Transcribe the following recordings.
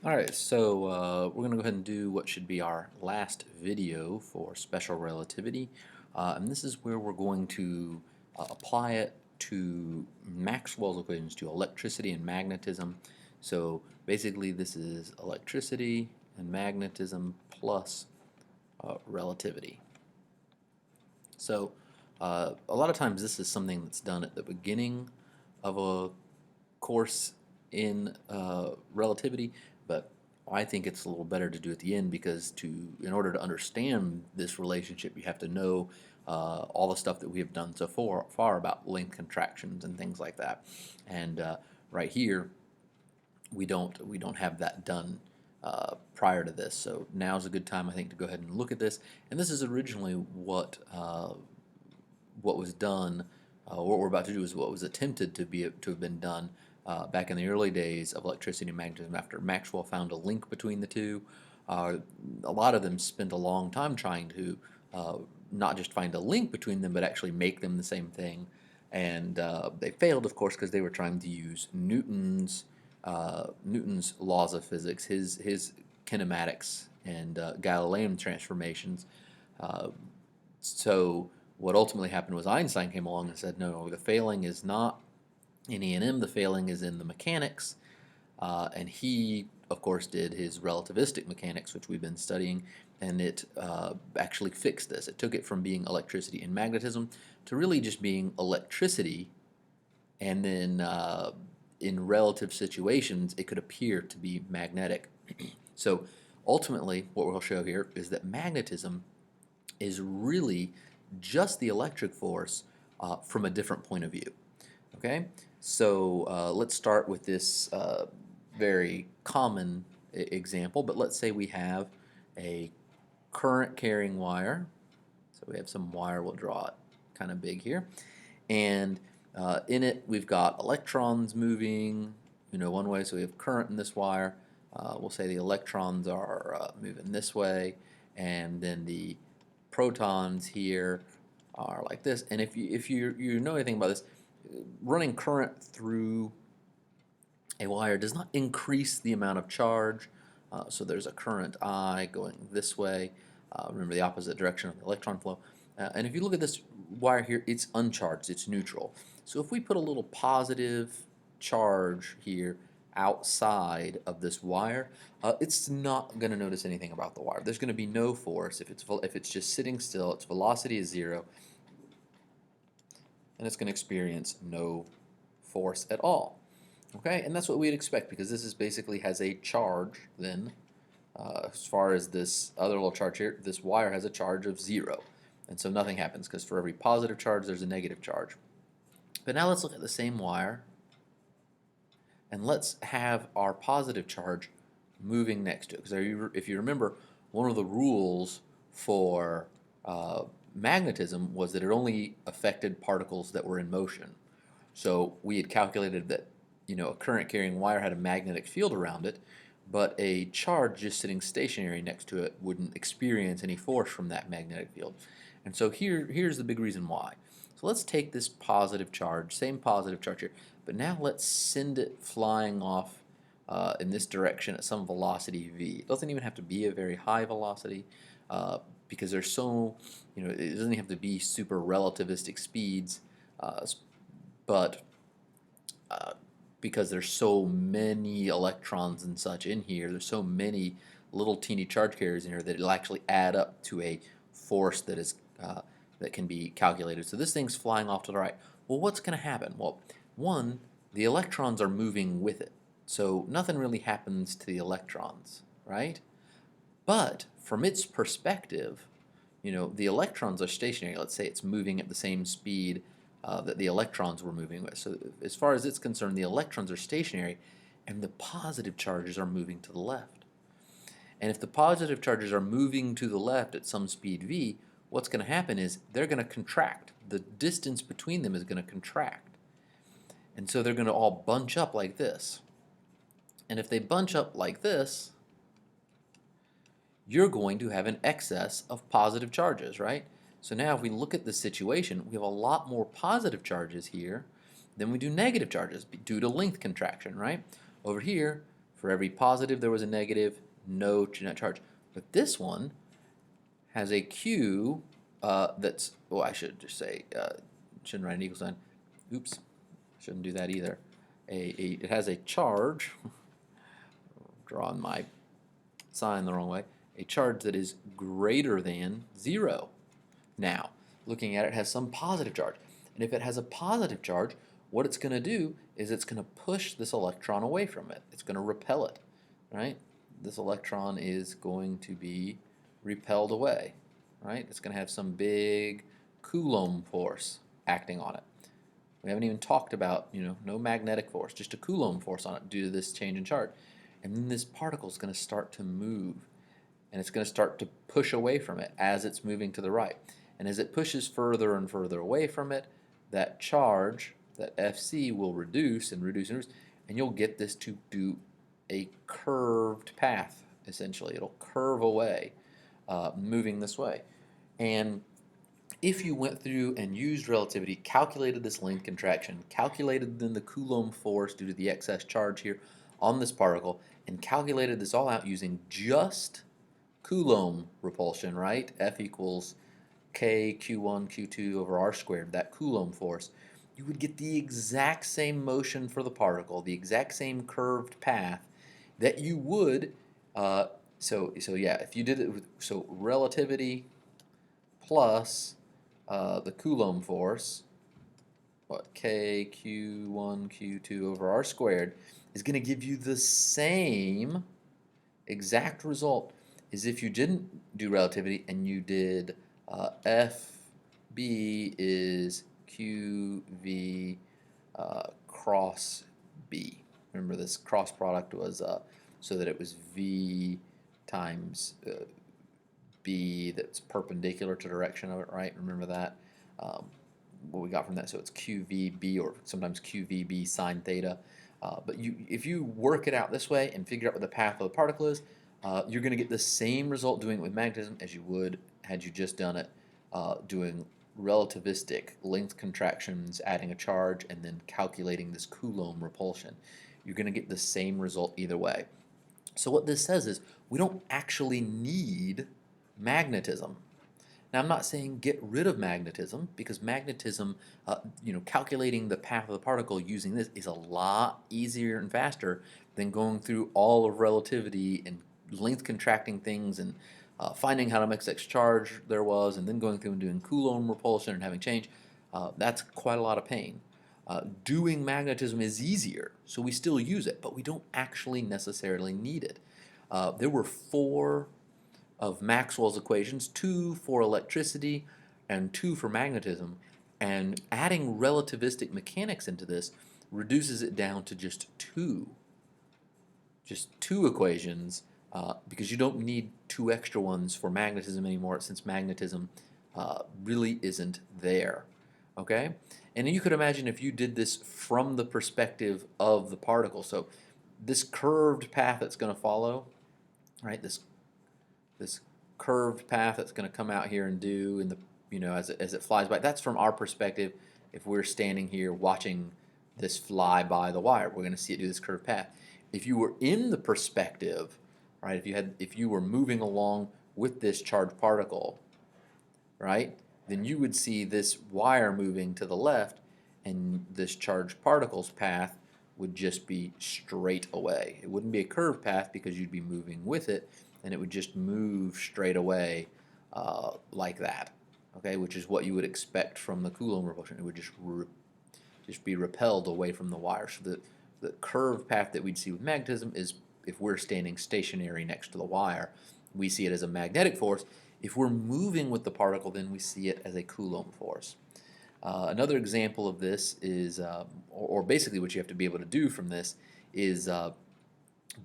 Alright, so we're going to go ahead and do what should be our last video for special relativity. And this is where we're going to apply it to Maxwell's equations, to electricity and magnetism. So basically this is electricity and magnetism plus relativity. So a lot of times this is something that's done at the beginning of a course in relativity, but I think it's a little better to do at the end because in order to understand this relationship, you have to know all the stuff that we have done so far about length contractions and things like that. And right here, we don't have that done prior to this. So now's a good time, I think, to go ahead and look at this. And this is originally what was done. What we're about to do is what was attempted to have been done back in the early days of electricity and magnetism after Maxwell found a link between the two. A lot of them spent a long time trying to not just find a link between them, but actually make them the same thing. And they failed, of course, because they were trying to use Newton's laws of physics, his kinematics and Galilean transformations. Uh, so what ultimately happened was Einstein came along and said, no, the failing is not in E&M, the failing is in the mechanics. And he, of course, did his relativistic mechanics, which we've been studying, and it actually fixed this. It took it from being electricity and magnetism to really just being electricity, and then in relative situations, it could appear to be magnetic. So ultimately, what we'll show here is that magnetism is really just the electric force from a different point of view. Okay, so let's start with this very common example, but let's say we have a current carrying wire. So we have some wire, we'll draw it kind of big here, and in it we've got electrons moving, one way. So we have current in this wire. We'll say the electrons are moving this way, and then the protons here are like this. And if you know anything about this, running current through a wire does not increase the amount of charge. So there's a current I going this way. Remember the opposite direction of the electron flow. And if you look at this wire here, it's uncharged, it's neutral. So if we put a little positive charge here outside of this wire, it's not going to notice anything about the wire. There's going to be no force if it's just sitting still. Its velocity is 0, and it's going to experience no force at all. Okay, and that's what we'd expect because this is basically has a charge then. As far as this other little charge here, this wire has a charge of 0. And so nothing happens because for every positive charge, there's a negative charge. But now let's look at the same wire, and let's have our positive charge moving next to it. Because if you remember, one of the rules for magnetism was that it only affected particles that were in motion. So we had calculated that a current carrying wire had a magnetic field around it, but a charge just sitting stationary next to it wouldn't experience any force from that magnetic field. And so here's the big reason why. So let's take this positive charge, same positive charge here, but now let's send it flying off in this direction at some velocity v. It doesn't even have to be a very high velocity because there's it doesn't have to be super relativistic speeds, but because there's so many electrons and such in here, there's so many little teeny charge carriers in here that it'll actually add up to a force that can be calculated. So this thing's flying off to the right. Well, what's going to happen? Well, one, the electrons are moving with it, so nothing really happens to the electrons, right? But from its perspective, the electrons are stationary. Let's say it's moving at the same speed that the electrons were moving with. So as far as it's concerned, the electrons are stationary, and the positive charges are moving to the left. And if the positive charges are moving to the left at some speed v, what's going to happen is they're going to contract. The distance between them is going to contract. And so they're going to all bunch up like this. And if they bunch up like this, you're going to have an excess of positive charges, right? So now if we look at the situation, we have a lot more positive charges here than we do negative charges due to length contraction, right? Over here, For every positive, there was a negative, no net charge. But this one has a Q that's, well, I should just say, shouldn't write an equal sign. Oops, shouldn't do that either. It has a charge, drawing my sign the wrong way, a charge that is greater than 0. Now, looking at it, has some positive charge. And if it has a positive charge, what it's going to do is it's going to push this electron away from it. It's going to repel it, right? This electron is going to be repelled away, right? It's going to have some big Coulomb force acting on it. We haven't even talked about, no magnetic force, just a Coulomb force on it due to this change in charge. And then this particle is going to start to move, and it's going to start to push away from it as it's moving to the right. And as it pushes further and further away from it, that charge, that Fc, will reduce and reduce and reduce, and you'll get this to do a curved path, essentially. It'll curve away, moving this way. And if you went through and used relativity, calculated this length contraction, calculated then the Coulomb force due to the excess charge here on this particle, and calculated this all out using just Coulomb repulsion, right? F equals K Q1 Q2 over R squared, that Coulomb force, you would get the exact same motion for the particle, the exact same curved path that you would, so yeah, if you did it with, so relativity plus the Coulomb force, what, K Q1 Q2 over R squared, is going to give you the same exact result as if you didn't do relativity and you did FB is QV cross B. Remember, this cross product was so that it was V times B that's perpendicular to the direction of it, right? Remember that? What we got from that, so it's QVB or sometimes QVB sine theta. But if you work it out this way and figure out what the path of the particle is, you're going to get the same result doing it with magnetism as you would had you just done it doing relativistic length contractions, adding a charge, and then calculating this Coulomb repulsion. You're going to get the same result either way. So what this says is we don't actually need magnetism. Now, I'm not saying get rid of magnetism, because magnetism, calculating the path of the particle using this is a lot easier and faster than going through all of relativity and length contracting things and finding how much extra charge there was, and then going through and doing Coulomb repulsion and having change. That's quite a lot of pain. Doing magnetism is easier, so we still use it, but we don't actually necessarily need it. There were 4 of Maxwell's equations, 2 for electricity and 2 for magnetism, and adding relativistic mechanics into this reduces it down to just 2 equations, because you don't need 2 extra ones for magnetism anymore, since magnetism really isn't there. Okay? And you could imagine if you did this from the perspective of the particle. So this curved path that's going to follow, right? This curved path that's going to come out here and do in the, as it flies by. That's from our perspective. If we're standing here watching this fly by the wire, we're going to see it do this curved path. If you were in the perspective, right? If you were moving along with this charged particle, right? Then you would see this wire moving to the left, and this charged particle's path would just be straight away. It wouldn't be a curved path because you'd be moving with it, and it would just move straight away like that, okay? Which is what you would expect from the Coulomb repulsion. It would just be repelled away from the wire. So the curved path that we'd see with magnetism is if we're standing stationary next to the wire, we see it as a magnetic force. If we're moving with the particle, then we see it as a Coulomb force. Another example of this is, or basically what you have to be able to do from this is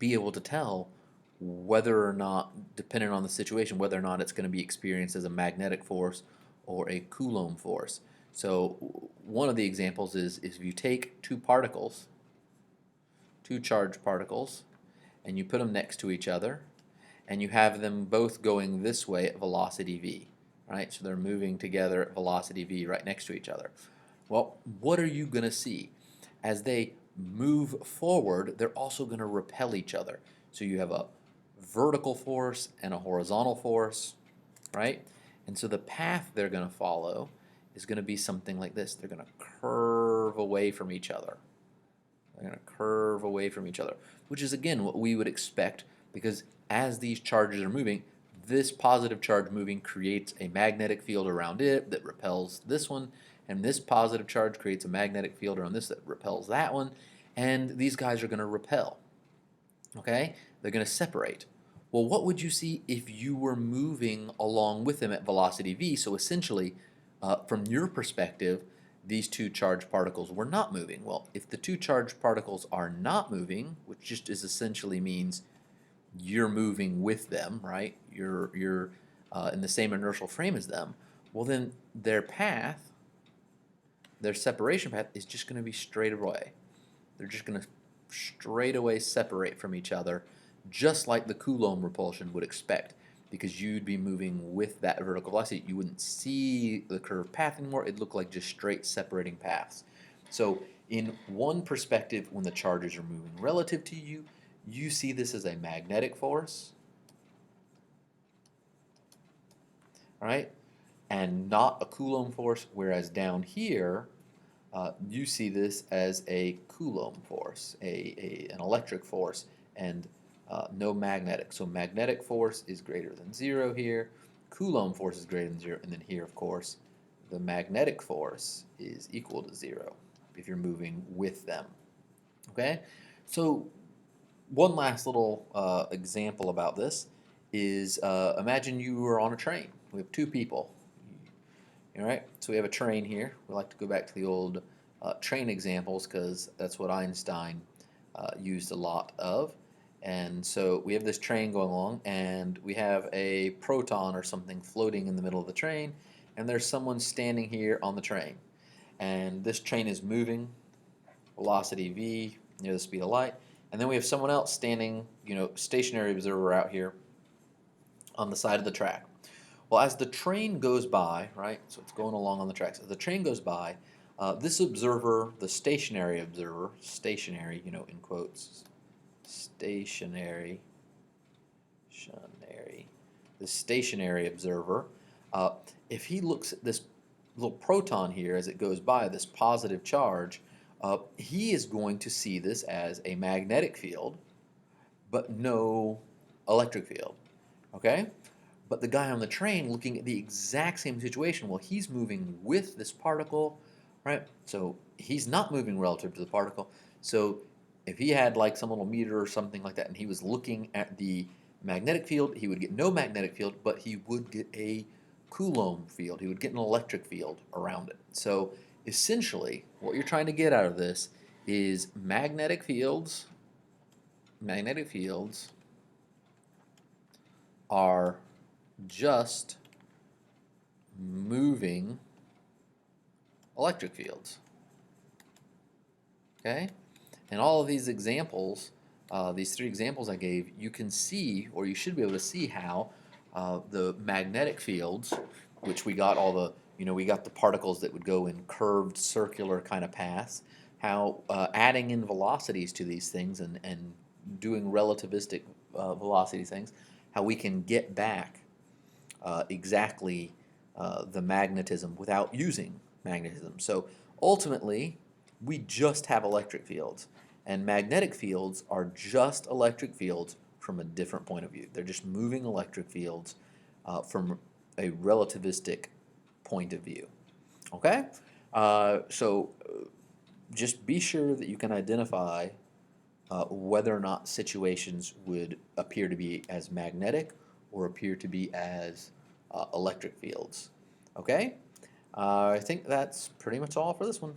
be able to tell whether or not, depending on the situation, whether or not it's going to be experienced as a magnetic force or a Coulomb force. So one of the examples is if you take 2 particles, 2 charged particles, and you put them next to each other, and you have them both going this way at velocity v, right? So they're moving together at velocity v right next to each other. Well, what are you going to see? As they move forward, they're also going to repel each other. So you have a vertical force and a horizontal force, right? And so the path they're going to follow is going to be something like this. They're going to curve away from each other. They're going to curve away from each other, which is again what we would expect, because as these charges are moving, this positive charge moving creates a magnetic field around it that repels this one, and this positive charge creates a magnetic field around this that repels that one, and these guys are going to repel. Okay? They're going to separate. Well, what would you see if you were moving along with them at velocity v? So essentially, from your perspective, these two charged particles were not moving. Well, if the two charged particles are not moving, which just is essentially means you're moving with them, right? You're in the same inertial frame as them. Well, then their path, their separation path, is just going to be straight away. They're just going to straight away separate from each other, just like the Coulomb repulsion would expect, because you'd be moving with that vertical velocity. You wouldn't see the curved path anymore. It'd look like just straight separating paths. So in one perspective, when the charges are moving relative to you, you see this as a magnetic force, right? And not a Coulomb force, whereas down here, you see this as a Coulomb force, an electric force, and no magnetic. So magnetic force is greater than 0 here, Coulomb force is greater than 0, and then here, of course, the magnetic force is equal to 0 if you're moving with them. Okay? So one last little example about this is imagine you were on a train. We have two people. All right, so we have a train here. We like to go back to the old train examples because that's what Einstein used a lot of. And so we have this train going along, and we have a proton or something floating in the middle of the train, and there's someone standing here on the train. And this train is moving, velocity v, near the speed of light. And then we have someone else standing, stationary observer out here on the side of the track. Well, as the train goes by, right, so it's going along on the tracks, as the train goes by, this observer, the stationary observer, stationary, in quotes, stationary, the stationary observer, if he looks at this little proton here as it goes by, this positive charge, he is going to see this as a magnetic field, but no electric field, okay? But the guy on the train looking at the exact same situation, well, he's moving with this particle, right? So he's not moving relative to the particle. So if he had like some little meter or something like that and he was looking at the magnetic field, he would get no magnetic field, but he would get a Coulomb field. He would get an electric field around it. So essentially, what you're trying to get out of this is magnetic fields are just moving electric fields. Okay? And all of these examples, these three examples I gave, you can see, or you should be able to see how the magnetic fields, which we got all the, we got the particles that would go in curved circular kind of paths, how adding in velocities to these things and doing relativistic velocity things, how we can get back exactly the magnetism without using magnetism. So ultimately, we just have electric fields, and magnetic fields are just electric fields from a different point of view. They're just moving electric fields from a relativistic point of view. Okay? So just be sure that you can identify whether or not situations would appear to be as magnetic or appear to be as electric fields. Okay? I think that's pretty much all for this one.